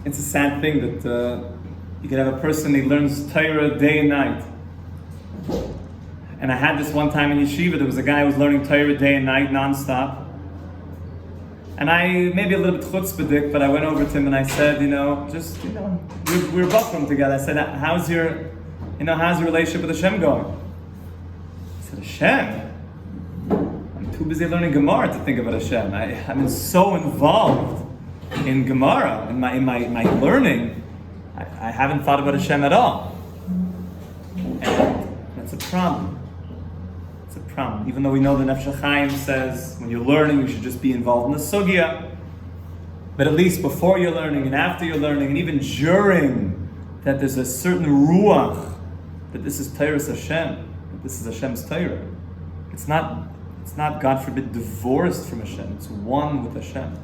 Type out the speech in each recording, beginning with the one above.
It's a sad thing that you can have a person, he learns Torah day and night. And I had this one time in yeshiva, there was a guy who was learning Torah day and night, non-stop. And I, maybe a little bit chutzpahdik, but I went over to him and I said, we were buffering together. I said, how's your relationship with Hashem going? He said, Hashem? I'm too busy learning Gemara to think about Hashem. I've been so involved in Gemara, in my learning, I haven't thought about Hashem at all. And that's a problem. It's a problem. Even though we know the Nefesh Chaim says when you're learning, you should just be involved in the sugya. But at least before you're learning and after you're learning, and even during, that there's a certain ruach that this is Torah Hashem, that this is Hashem's Torah. It's not, God forbid, divorced from Hashem. It's one with Hashem.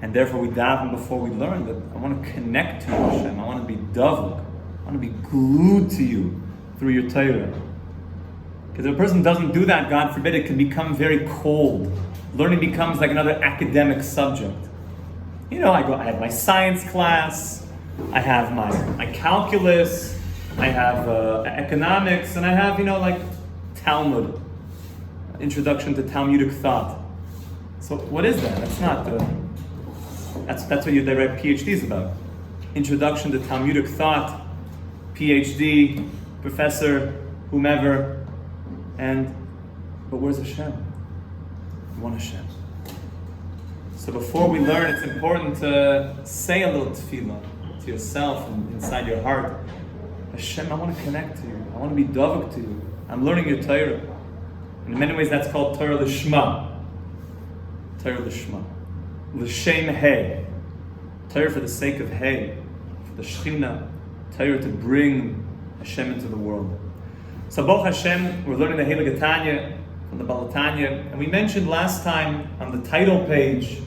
And therefore we daven before we learn that I want to connect to you, Hashem. I want to be davuk. I want to be glued to you through your Torah. Because if a person doesn't do that, God forbid, it can become very cold. Learning becomes like another academic subject. I have my science class, I have my calculus, I have economics, and I have, like Talmud, introduction to Talmudic thought. So what is that? That's not that's what they write PhDs about. Introduction to Talmudic thought, PhD, professor, whomever, but where's Hashem? We want Hashem. So before we learn, it's important to say a little tefillah to yourself and inside your heart. Hashem, I want to connect to you. I want to be davuk to you. I'm learning your Torah. And in many ways that's called Torah Lishma. Torah Lishma. L'shem Hey. Torah for the sake of Hey. For the Shechina. Torah to bring Hashem into the world. So Baruch Hashem, we're learning the Heilige Tanya from the Baal Tanya. And we mentioned last time on the title page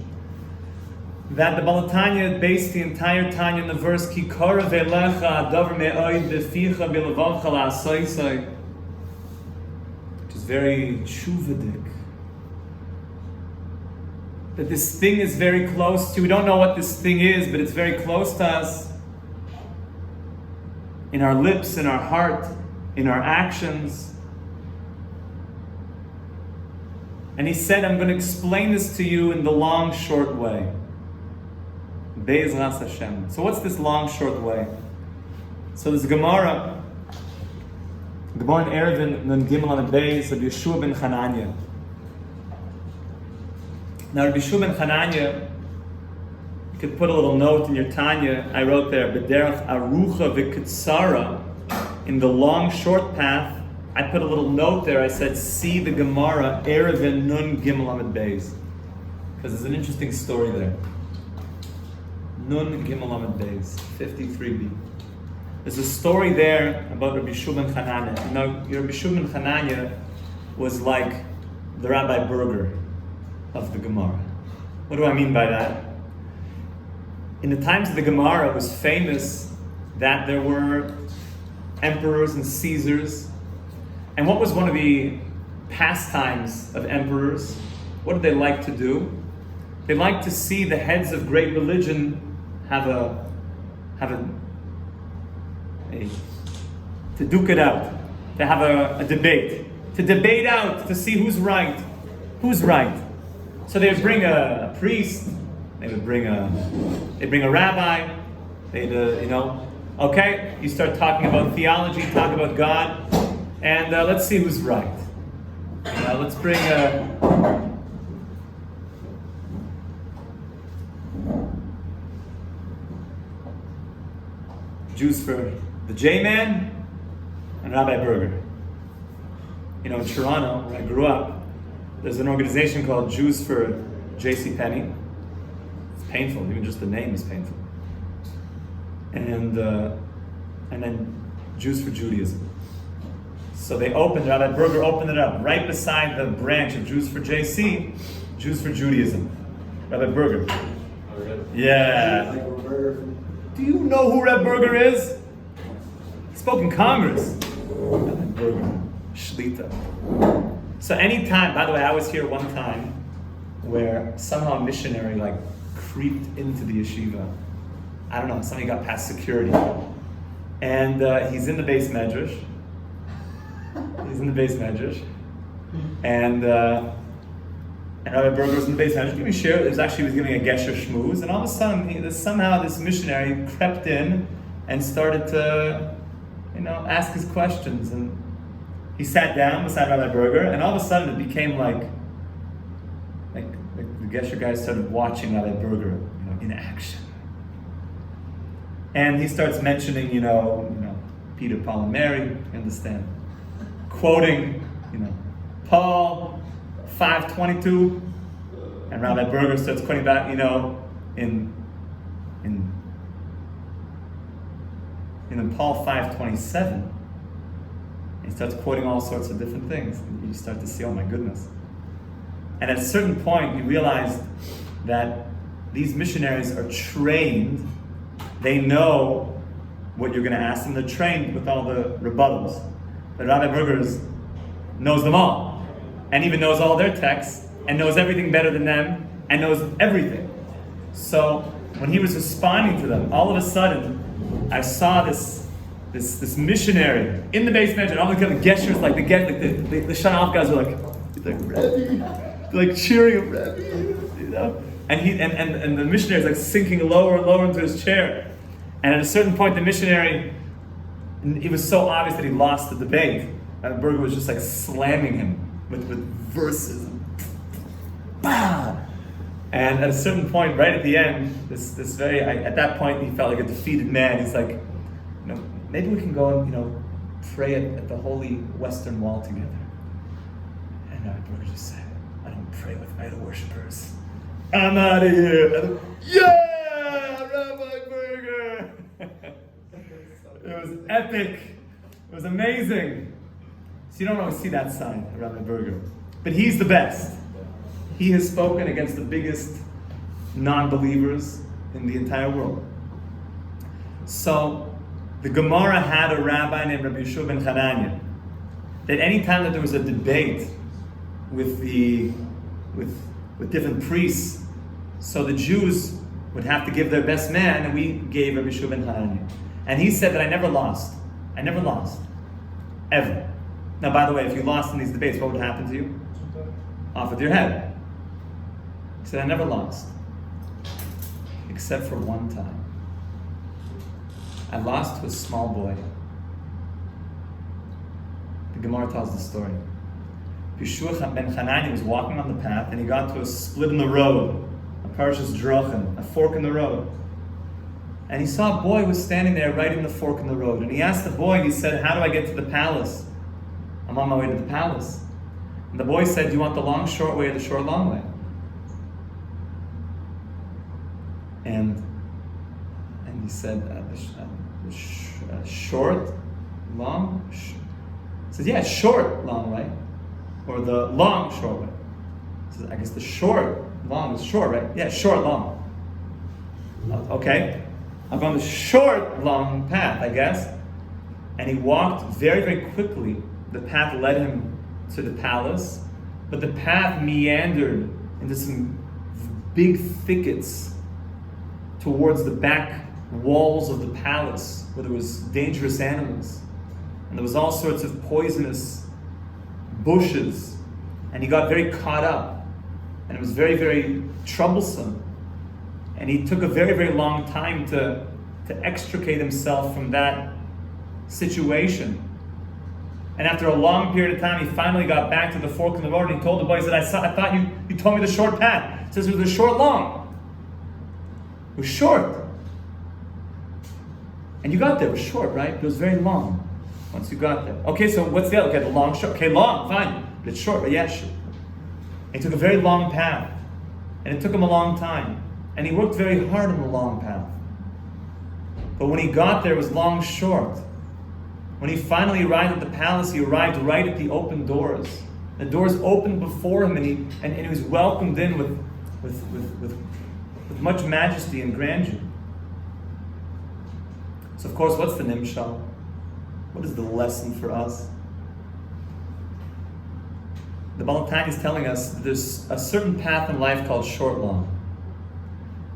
that the Baal Tanya based the entire Tanya in the verse Ki kara ve'lecha adavar me'oid beficha b'levavcha la'asoisai, which is very tshuvadik. That this thing is very close to, we don't know what this thing is, but it's very close to us. In our lips, in our heart, in our actions. And he said, I'm going to explain this to you in the long, short way. Be'ezras Hashem. So what's this long, short way? So there's Gemara in Erevin, Nun Gimel on the Beis of Yeshua ben Hananya. Now Rabbi Yeshua ben Hananya, you could put a little note in your Tanya. I wrote there, B'derech arucha v'kitsara, in the long, short path. I put a little note there. I said, see the Gemara, Erevin Nun Gimel Amid Beis. Because there's an interesting story there. Nun Gimel Amid Beis, 53b. There's a story there about Rabbi Yeshua ben Hananya. Now, Rabbi Yeshua ben Hananya was like the Rabbi Berger of the Gemara. What do I mean by that? In the times of the Gemara, it was famous that there were emperors and Caesars. And what was one of the pastimes of emperors? What did they like to do? They liked to see the heads of great religion to duke it out, to have a debate, to debate out, to see who's right. So they would bring a priest, they'd bring a rabbi, okay, you start talking about theology, talk about God, and let's see who's right. Let's bring Jews for the J-Man and Rabbi Berger. In Toronto, where I grew up, there's an organization called Jews for J.C. Penney. It's painful, even just the name is painful. And then Jews for Judaism. So Rabbi Berger opened it up right beside the branch of Jews for JC, Jews for Judaism. Rabbi Berger. Yeah. Do you know who Rabbi Berger is? He spoke in Congress. Rabbi Berger. Shlita. So anytime, by the way, I was here one time where somehow a missionary creeped into the yeshiva I don't know, somebody got past security. And he's in the base medrash. And Rabbi Berger was in the base medrash. He was giving a gesher shmooze, and all of a sudden, somehow this missionary crept in and started to, ask his questions. And he sat down beside Rabbi Berger, and all of a sudden it became like the gesher guys started watching Rabbi Berger, in action. And he starts mentioning, Peter, Paul, and Mary, you understand? Quoting, Paul 5:22, and Rabbi Berger starts quoting back, in Paul 5:27. He starts quoting all sorts of different things. And you start to see, oh my goodness. And at a certain point, you realize that these missionaries are trained. They know what you're going to ask them. They're trained with all the rebuttals. But Rabbi Berger knows them all, and even knows all their texts, and knows everything better than them, and knows everything. So when he was responding to them, all of a sudden, I saw this missionary in the basement, and all the kind of gestures, like the Shanaf guys were like Rabbi, like cheering him, Rabbi, And the missionary is like sinking lower and lower into his chair. And at a certain point, the missionary, it was so obvious that he lost the debate. Berger was just like slamming him with verses. Bah! And at a certain point, right at the end, at that point, he felt like a defeated man. He's like, maybe we can go and, pray at the Holy Western Wall together. And Berger just said, I don't pray with idol worshippers. I'm out of here. Yeah, Rabbi Berger. It was epic. It was amazing. So you don't always see that side of Rabbi Berger. But he's the best. He has spoken against the biggest non-believers in the entire world. So the Gemara had a rabbi named Rabbi Yeshua ben Hananya, that any time that there was a debate with different priests, so the Jews would have to give their best man, and we gave Rabbi Yeshua ben Hananya. And he said that I never lost. Ever. Now, by the way, if you lost in these debates, what would happen to you? Off with your head. He said, I never lost. Except for one time. I lost to a small boy. The Gemara tells the story. Yeshua ben Hanani was walking on the path, and he got to a split in the road, a parashas drachim, a fork in the road. And he saw a boy was standing there right in the fork in the road. And he asked the boy, he said, how do I get to the palace? I'm on my way to the palace. And the boy said, do you want the long, short way or the short, long way? And he said, short, long? He said, yeah, short, long way. Or the long, short way. He said, I guess the short, long is short, right? Yeah, short, long. Okay. I'm on the short, long path, I guess. And he walked very, very quickly. The path led him to the palace, but the path meandered into some big thickets towards the back walls of the palace, where there was dangerous animals. And there was all sorts of poisonous bushes. And he got very caught up. And it was very, very troublesome. And he took a very, very long time to extricate himself from that situation. And after a long period of time, he finally got back to the fork in the road, and he told the boy, he said, I thought you told me the short path. He says, it was a short long. It was short. And you got there, it was short, right? It was very long once you got there. Okay, so what's the other? Okay, the long, short. Okay, long, fine. But it's short, but yeah, short. And he took a very long path. And it took him a long time. And he worked very hard on the long path. But when he got there, it was long, short. When he finally arrived at the palace, he arrived right at the open doors. The doors opened before him, and he was welcomed in with much majesty and grandeur. So of course, what's the nimshal? What is the lesson for us? The Baal Tanya is telling us that there's a certain path in life called short long.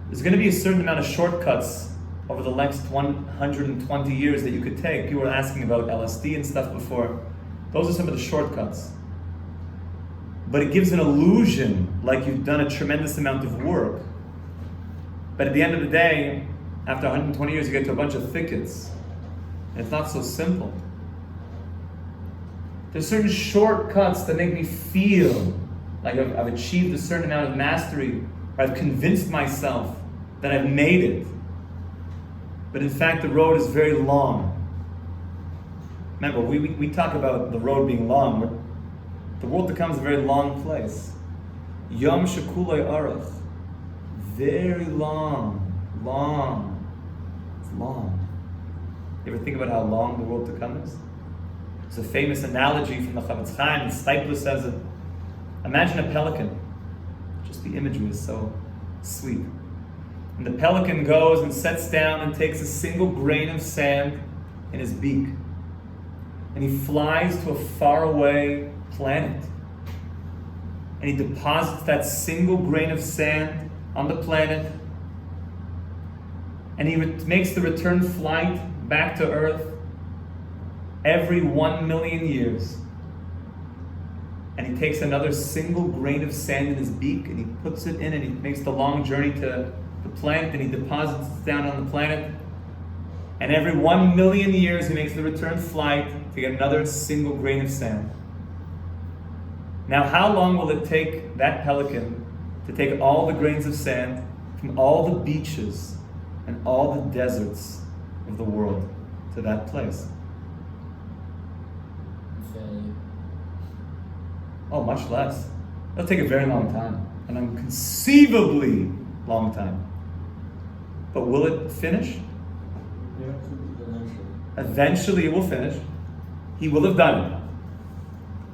There's going to be a certain amount of shortcuts over the next 120 years that you could take. People were asking about LSD and stuff before. Those are some of the shortcuts. But it gives an illusion like you've done a tremendous amount of work. But at the end of the day, after 120 years, you get to a bunch of thickets. And it's not so simple. There's certain shortcuts that make me feel like I've achieved a certain amount of mastery, or I've convinced myself that I've made it. But in fact, the road is very long. Remember, we talk about the road being long. The world becomes a very long place. Yom shekulei arach. Very long. It's long. You ever think about how long the world to come is? It's a famous analogy from the Chaim, and Stipler says it. Imagine a pelican. Just the imagery is so sweet. And the pelican goes and sets down and takes a single grain of sand in his beak. And he flies to a faraway planet. And he deposits that single grain of sand on the planet. And he makes the return flight back to Earth every 1 million years. And he takes another single grain of sand in his beak and he puts it in and he makes the long journey to the planet and he deposits it down on the planet. And every 1 million years he makes the return flight to get another single grain of sand. Now how long will it take that pelican to take all the grains of sand from all the beaches and all the deserts of the world to that place? Oh, much less. It'll take a very long time. An inconceivably long time. But will it finish? Yeah, Eventually it will finish. He will have done it.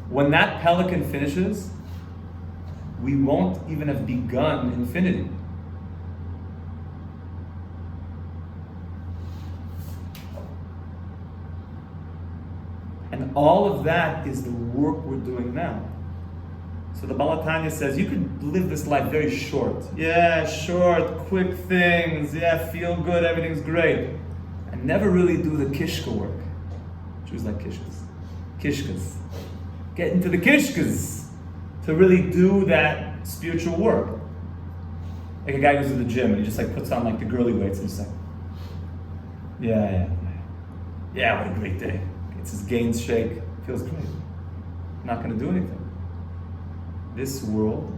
When that pelican finishes, we won't even have begun infinity. And all of that is the work we're doing now. So the Baal Tanya says, you could live this life very short. Yeah, short, quick things. Yeah, feel good, everything's great. And never really do the kishka work. Jews like kishkas. Kishkas. Get into the kishkas to really do that spiritual work. Like a guy goes to the gym and he just like puts on like the girly weights and just like, yeah, what a great day. Gets his gains shake, feels great. Not going to do anything. This world,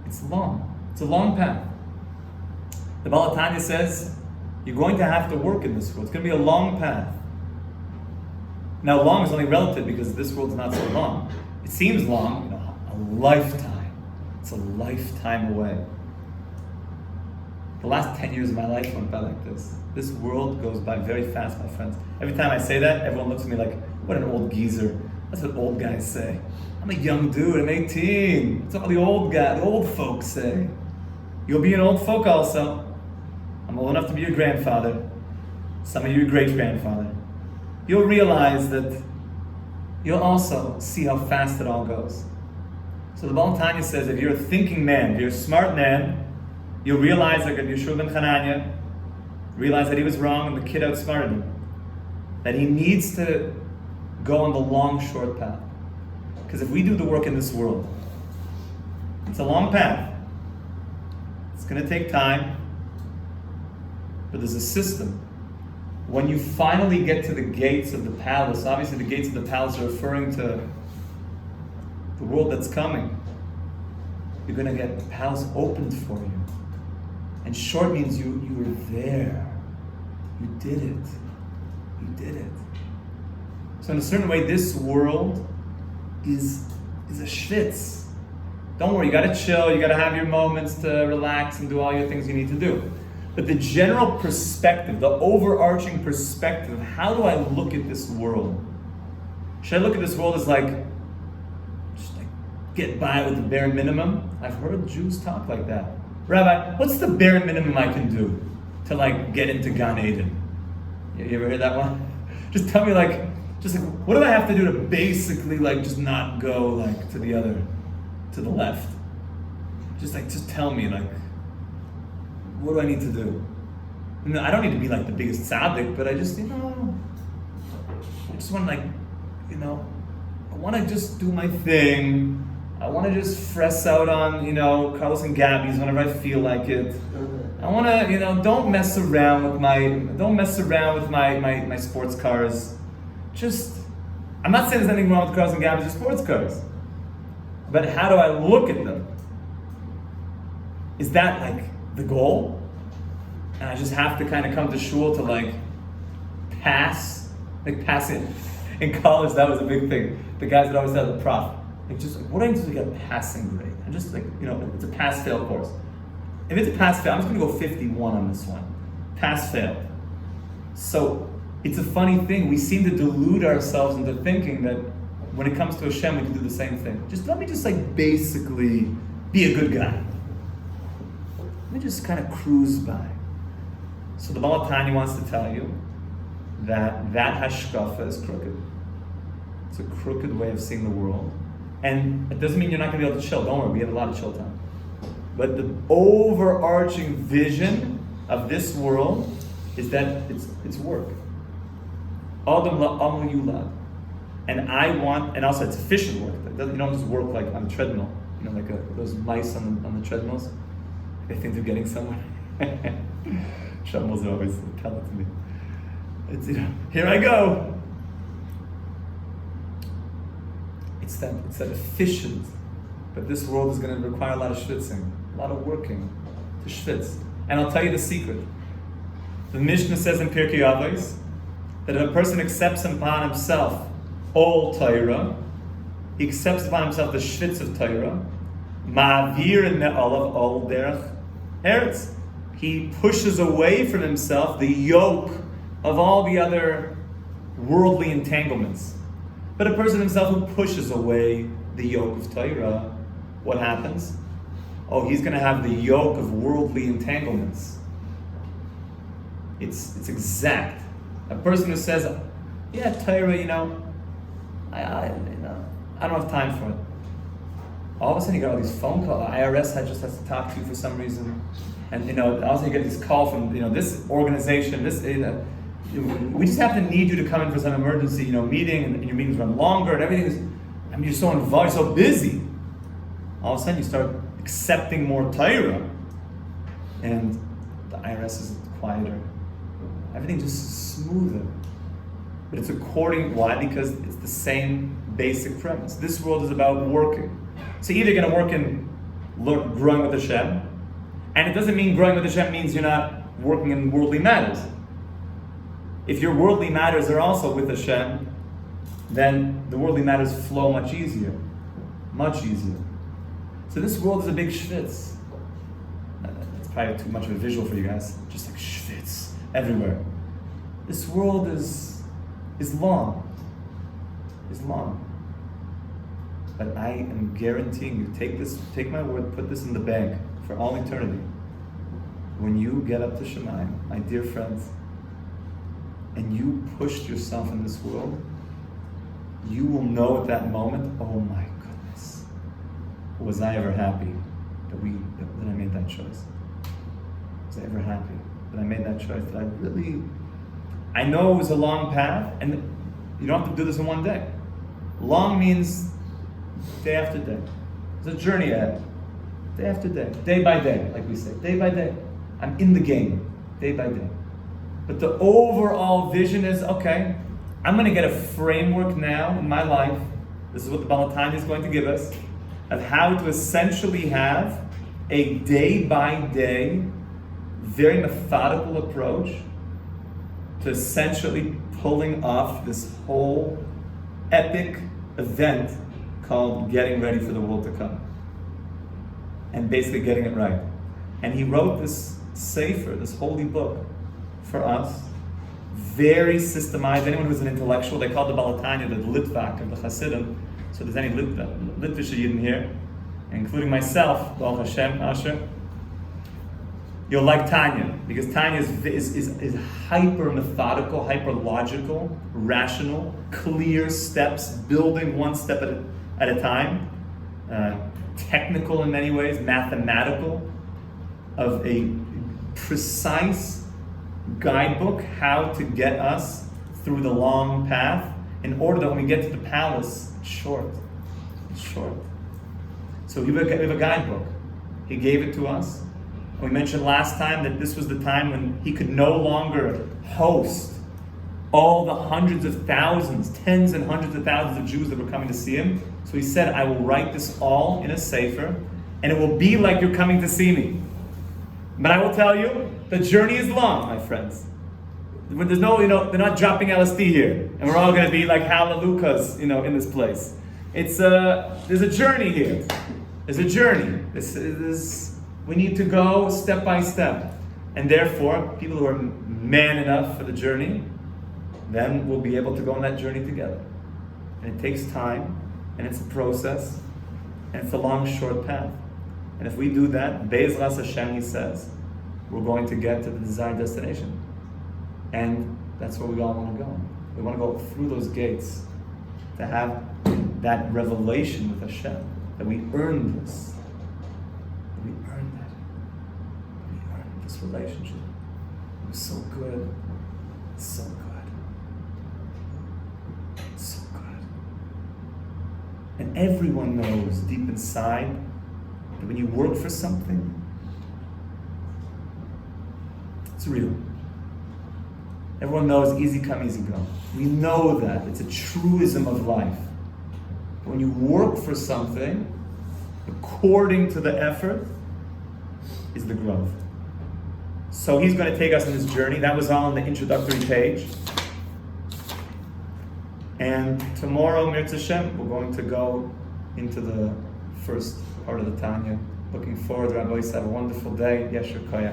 it's long. It's a long path. The Baal Tanya says, you're going to have to work in this world. It's going to be a long path. Now, long is only relative because this world's not so long. It seems long, a lifetime. It's a lifetime away. The last 10 years of my life went by like this. This world goes by very fast, my friends. Every time I say that, everyone looks at me like, what an old geezer. That's what old guys say. I'm a young dude, I'm 18. That's all the old folks say. You'll be an old folk also. I'm old enough to be your grandfather. Some of you, your great-grandfather. You'll realize that you'll also see how fast it all goes. So the Baal Tanya says, if you're a thinking man, if you're a smart man, you'll realize, like Yeshua ben Hanania, realize that he was wrong and the kid outsmarted him. That he needs to go on the long, short path. Because if we do the work in this world, it's a long path. It's going to take time. But there's a system. When you finally get to the gates of the palace, obviously the gates of the palace are referring to the world that's coming. You're going to get the palace opened for you. And short means you were there. You did it. You did it. So in a certain way, this world is a schwitz. Don't worry, you gotta chill, you gotta have your moments to relax and do all your things you need to do. But the general perspective, the overarching perspective, how do I look at this world? Should I look at this world as like, just like get by with the bare minimum? I've heard Jews talk like that. Rabbi, what's the bare minimum I can do to like get into Gan Eden? You ever heard that one? Just tell me like, what do I have to do to basically like just not go like to the left? Just tell me like, what do I need to do? And I don't need to be like the biggest tzaddik, but I just, I just want to I want to just do my thing. I want to just fress out on, Carlos and Gabby's whenever I feel like it. I want to, don't mess around with my sports cars. I'm not saying there's anything wrong with Carlos and Gabby's or sports cars. But how do I look at them? Is that like the goal? And I just have to kind of come to shul to pass it. In college, that was a big thing. The guys would always tell the prof, what do I need to get a passing grade? I'm just it's a pass-fail course. If it's a pass-fail, I'm just going to go 51 on this one. Pass-fail. So it's a funny thing. We seem to delude ourselves into thinking that when it comes to Hashem, we can do the same thing. Let me basically be a good guy. Let me just kind of cruise by. So the Baal Tanya wants to tell you that hashkafa is crooked. It's a crooked way of seeing the world. And it doesn't mean you're not going to be able to chill. Don't worry, we have a lot of chill time. But the overarching vision of this world is that it's work. Adam la'amal yulad. And also it's efficient work. You don't just work like on a treadmill. Those mice on the treadmills. They think they're getting somewhere. Shambles always tell it to me. It's here I go. It's that efficient, but this world is going to require a lot of schwitzing, a lot of working to schwitz. And I'll tell you the secret. The Mishnah says in Pirkei Avos that if a person accepts upon himself all Torah, he accepts upon himself the schwitz of Torah, ma'avir and me'olav all derech eretz. He pushes away from himself the yoke of all the other worldly entanglements. But a person himself who pushes away the yoke of Torah, what happens? He's going to have the yoke of worldly entanglements. It's exact. A person who says, Torah, I don't have time for it. All of a sudden you got all these phone calls. IRS just has to talk to you for some reason. And all of a sudden you get this call from this organization, we just have to need you to come in for some emergency meeting, and your meetings run longer and everything is, you're so involved, you're so busy. All of a sudden you start accepting more Torah, and the IRS is quieter. Everything just smoother. But it's why? Because it's the same basic premise. This world is about working. So either you're going to work in growing with Hashem, and it doesn't mean growing with Hashem means you're not working in worldly matters. If your worldly matters are also with Hashem, then the worldly matters flow much easier. Much easier. So this world is a big schwitz. That's probably too much of a visual for you guys. Just like schwitz everywhere. This world is long. Is long. But I am guaranteeing you, take my word, put this in the bank for all eternity. When you get up to Shemayim, my dear friends, and you pushed yourself in this world, you will know at that moment, oh my goodness, was I ever happy that I made that choice? Was I ever happy that I made that choice? I know it was a long path, and you don't have to do this in one day. Long means day after day. There's a journey ahead. Day after day by day, like we say, day by day. I'm in the game, day by day. But the overall vision is, okay, I'm going to get a framework now in my life. This is what the Baal Tanya is going to give us, of how to essentially have a day-by-day, very methodical approach to essentially pulling off this whole epic event called getting ready for the world to come. And basically getting it right. And he wrote this sefer, this holy book, for us, very systemized. Anyone who's an intellectual, they call the Baal Tanya the Litvak of the Hasidim. So there's any Litvish Yidden here, including myself, Baal Hashem, Asher, you'll like Tanya, because Tanya is hyper methodical, hyper logical, rational, clear steps, building one step at a time, technical in many ways, mathematical, of a precise guidebook how to get us through the long path in order that when we get to the palace, it's short. It's short. So we have a guidebook. He gave it to us. And we mentioned last time that this was the time when he could no longer host all the hundreds of thousands, tens and hundreds of thousands of Jews that were coming to see him. So he said, I will write this all in a sefer, and it will be like you're coming to see me. But I will tell you, the journey is long, my friends. There's no, they're not dropping LSD here, and we're all going to be like hallelujahs, in this place. There's a journey here. There's a journey. We need to go step by step. And therefore, people who are man enough for the journey, then we'll be able to go on that journey together. And it takes time, and it's a process, and it's a long, short path. And if we do that, Be'ezras Hashem, he says, we're going to get to the desired destination. And that's where we all want to go. We want to go through those gates to have that revelation with Hashem, that we earned this. We earned it. We earned this relationship. It was so good. It's so good. It's so good. And everyone knows deep inside that when you work for something, it's real. Everyone knows easy come, easy go. We know that. It's a truism of life. But when you work for something, according to the effort, is the growth. So he's going to take us on this journey. That was all on the introductory page. And tomorrow, Mirz Hashem, we're going to go into the first part of the Tanya. Looking forward, Rabbi. Have a wonderful day. Yesher Koyach.